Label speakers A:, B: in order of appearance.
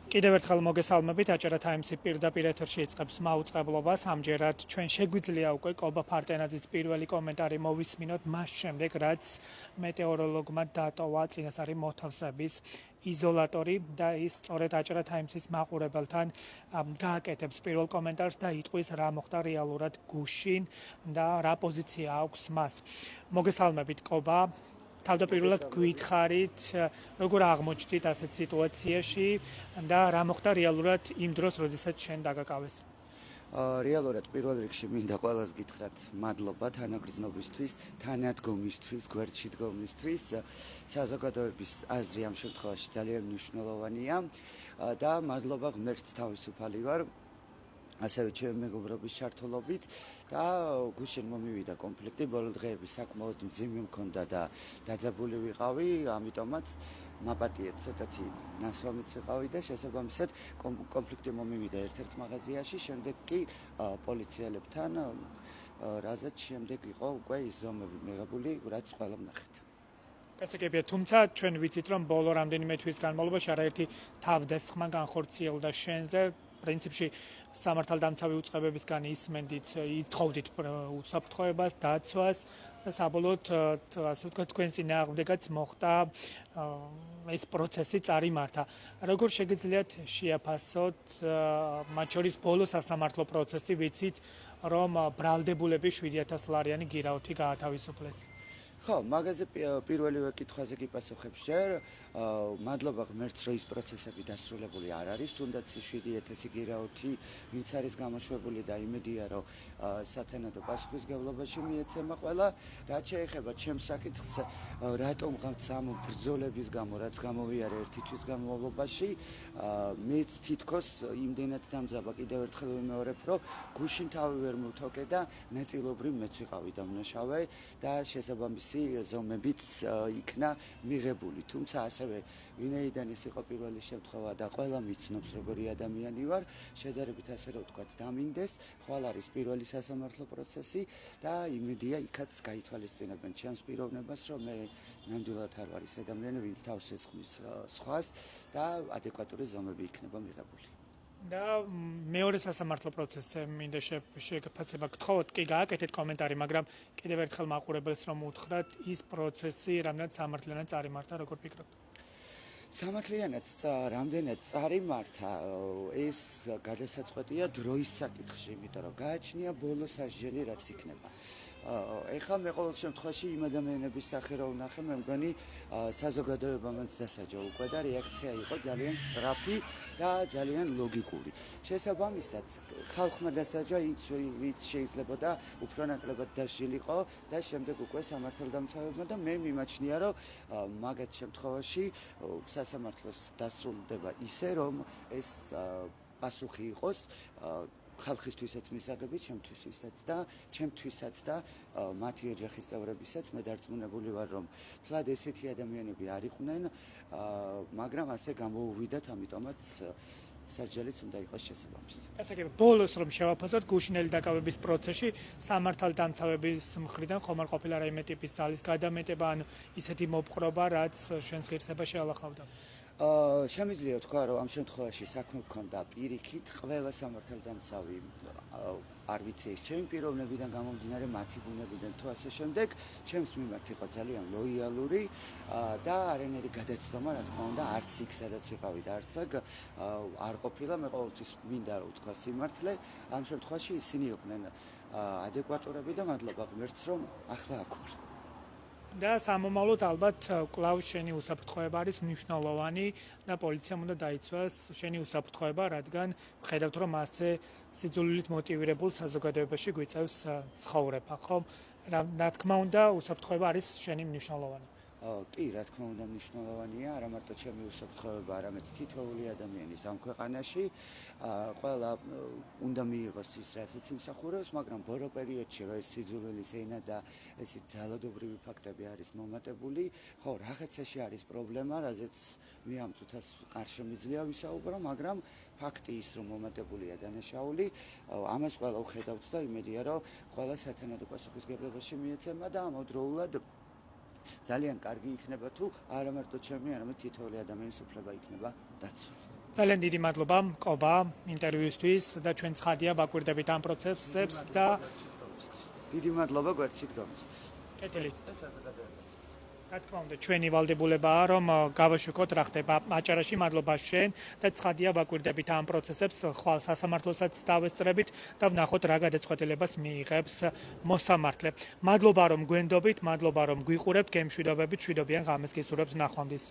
A: კიდევ ერთხელ მოგესალმებით, აჭარა თაიმსი პირდაპირ ეთერში იწყებს მაუწყებლობას. ამჯერად ჩვენ შეგვიძლია უკვე კობა ფარტენაძის პირველი კომენტარი მოვისმინოთ მას შემდეგ, რაც მეტეოროლოგმა დატოვა წინასწარი მოთავსების იზოლატორი და ის სწორედ აჭარა თაიმსის მაყურებელთან გააკეთებს პირველ კომენტარს და იტყვის რა მოხდა რეალურად გუშინ და რა პოზიცია აქვს მას. მოგესალმებით კობა. თავდაპირველად გითხარით, როგორ აღმოჩნდით ასეთ სიტუაციაში და რა მოხდა რეალურად იმ დროს, როდესაც შენ დაგაკავეს?
B: რეალურად პირველ რიგში მინდა ყველას გითხრათ მადლობა თანაგრძნობისთვის, თანადგომისთვის, გვერდში დგომისთვის. საზოგადოების აზრი ამ შემთხვევაში ძალიან მნიშვნელოვანია და მადლობა ღმერთს თავისუფალი ვარ. ასევე ჩემი მეგობრობის ჩართულობით და გუშინ მომივიდა კონფლიქტი, ბოლო დღეები საკმაოდ მძიმე მქონდა და დაძაბული ვიყავი, ამიტომაც მაპატიეთ ცოტათი ნასვამიც ვიყავი და შესაბამისად კონფლიქტი მომივიდა ერთ-ერთ მაღაზიაში, შემდეგ კი პოლიციელებთან, რაზეც შემდეგ იყო უკვე ის ზომები მიღებული, რაც ყველამ ნახეთ.
A: გასაგებია, თუმცა ჩვენ ვიცით, რომ ბოლო რამდენიმე თვის განმავლობაში არაერთი თავდასხმა განხორციელდა შენზე. პრინციპში სამართალდამცავი უწყებებისგან ისმენდით, ითხოვდით უსაფრთხოებას, დაცვას და საბოლოოდ ასე ვთქვათ, თქვენ წინააღმდეგაც მოხდა ეს პროცესი წარიმართა. როგორ შეგიძლიათ შეაფასოთ მათ შორის ბოლო სასამართლო პროცესი, ვიცით, რომ ბრალდებულები 7,000 ლარიანი გირაოთი გაათავისუფლეს?
B: ხო, მაგაზე პირველივე კითხვაზე გიპასუხებ ჯერ. მადლობა ღმერთს, რომ ის პროცესები დასრულებული არ არის, თუნდაც 7,000 გირაოთი ვინც არის გამოშვებული და იმედია, რომ სათანადო პასუხისმგებლობაში მიეცემა ყველა. რაც შეეხება ჩემს საკითხს, რატომ ღაც ამ ბრძოლების გამო, რაც გამოვიარე ერთი თვის განმავლობაში, მეც თითქოს იმდენად დამძაბა, კიდევ ერთხელ ვიმეორებ, რომ გუშინ თავი ვერ მოვთოკე და ნაწილობრივ მეც ვიყავი დამნაშავე და შესაბამისი ზომებიც იქნა მიღებული. თუმცა ასევე ვინაიდან ეს იყო პირველი შემთხვევა და ყველა მიცნობს როგორი ადამიანი ვარ, შედარებით ასე რომ ვთქვათ, დამინდეს, ხვალ არის პირველი სასამართლო პროცესი და იმედია იქაც გაითვალისწინებენ ჩემს პიროვნებას, რომ მე ნამდვილად არ ვარ ის ადამიანი, ვინც თავს ესხმის სხვას და ადეკვატური ზომები იქნება მიღებული.
A: და მეორე სასამართლო პროცესზე მინდა შეგფასება გთხოვოთ, კი გააკეთეთ კომენტარი, მაგრამ კიდევ ერთხელ მაყურებელს რომ უთხრათ, ის პროცესი რამდენად სამართლიანად წარიმართა, როგორ ფიქრობთ?
B: სამართლიანად რამდენად წარიმართა, ეს გადასაწყვეტია დროის საკითხში, იმიტომ რომ გააჩნია ბოლო სასჯელი რაც იქნება. ეხლა მე ყოველ შემთხვევაში იმ ადამიანების სახე რო ვნახე, მე მგონი საზოგადოებამაც დასაჯა უკვე და რეაქცია იყო ძალიან სწრაფი და ძალიან ლოგიკური. შესაბამისად, ხალხმა დასაჯა ის ვინც შეიძლება და უფრო ნაკლებად დასჯილიყო და შემდეგ უკვე სამართალდამცავებმა და მე მიმაჩნია, რომ მაგათ შემთხვევაში სასამართლოს დასრულდება ისე, რომ ეს პასუხი იყოს ხალხისთვისაც მისაღები, ჩემთვისაც და მათი ოჯახის წევრებისაც. მე დარწმუნებული ვარ, რომ თლად ესეთი ადამიანები არ იყვნენ, მაგრამ ასე გამოუვიდათ, ამიტომაც სასჯელიც უნდა იყოს შესაბამისი.
A: გასაგებია, ბოლოს რომ შევაფასოთ, გუშინელი დაკავების პროცესში სამართალდამცავების მხრიდან ხომ არ ყოფილა რაიმე ტიპის ძალის გადამეტება, ან ისეთი მოპყრობა, რაც შენს ღირსებას შეალახავდა?
B: შემიძლია თქვა, რომ ამ შემთხვევაში საქმე გქონდა პირიქით, ყველა სამართალდამცავი არ ვიცი ეს ჩემი პიროვნებიდან გამომდინარე, მათი ბუნებიდან თუ ასე შემდეგ, ჩემს მიმართ იყო ძალიან ლოიალური და არანაირი გადაცდომა, რა თქმა უნდა, არც იქ სადაც ვიყავი და არც აქ არ ყოფილა. მე ყოველთვის მინდა რომ ვთქვა სიმართლე, ამ შემთხვევაში ისინი იყვნენ ადეკვატურები და მადლობა ღმერთს, რომ ახლა აქ ვარ.
A: და სამომავლოდ ალბათ კვლავ შენი უსაფრთხოება არის მნიშვნელოვანი და პოლიციამ უნდა დაიცვას შენი უსაფრთხოება, რადგან ხედავთ, რომ ასე სიძულვილით მოტივირებულ საზოგადოებაში გვიწევს ცხოვრება, ხო? რა თქმა უნდა, უსაფრთხოება არის შენი მნიშვნელოვანი.
B: კი, რა თქმა უნდა მნიშვნელოვანია, არა მარტო ჩემი უსაფრთხოება, არამედ თითოეული ადამიანის ამ ქვეყანაში. ყველა უნდა მიიღოს ის, რასაც იმსახურებს, მაგრამ ბოლო პერიოდში, რომ ეს სიძულვილის ენა და ესეთ ძალადობრივი ფაქტები არის მომატებული, ხო, რაღაცაში არის პრობლემა, რაზეც მე ამ წუთას არ შემიძლია ვისაუბრო, მაგრამ ფაქტი ის, რომ მომატებულია დანაშაული, ამას ყველა უხედავთ და იმედია, რომ ყველა სათანადო პასუხისმგებლობაში მიეცემა და ამავდროულად ძალიან კარგი იქნება თუ არა მარტო ჩემი, არამედ თითოეული ადამიანის უფლება იქნება დაცული.
A: ძალიან დიდი მადლობა კობა ინტერვიუსთვის და ჩვენ ცხადია ვაკვირდებით ამ პროცესებს და
B: დიდი მადლობა გვერდში დგომისთვის.
A: კეთილით.
B: და საზოგადოებასაც.
A: რა თქმა უნდა, ჩვენი ვალდებულებაა, რომ გავაშუქოთ რა ხდება აჭარაში, მადლობა შენ და ცხადია ვაკვირდებით ამ პროცესებს, ხვალ სასამართლოსაც დავესწრებით და ვნახოთ რა გადაწყვეტილებას მიიღებს მოსამართლე. მადლობა რომ გვენდობით, მადლობა რომ გვიყურებთ, გემშვიდობებით, მშვიდობიან ღამეს გისურვებთ ნახვამდის.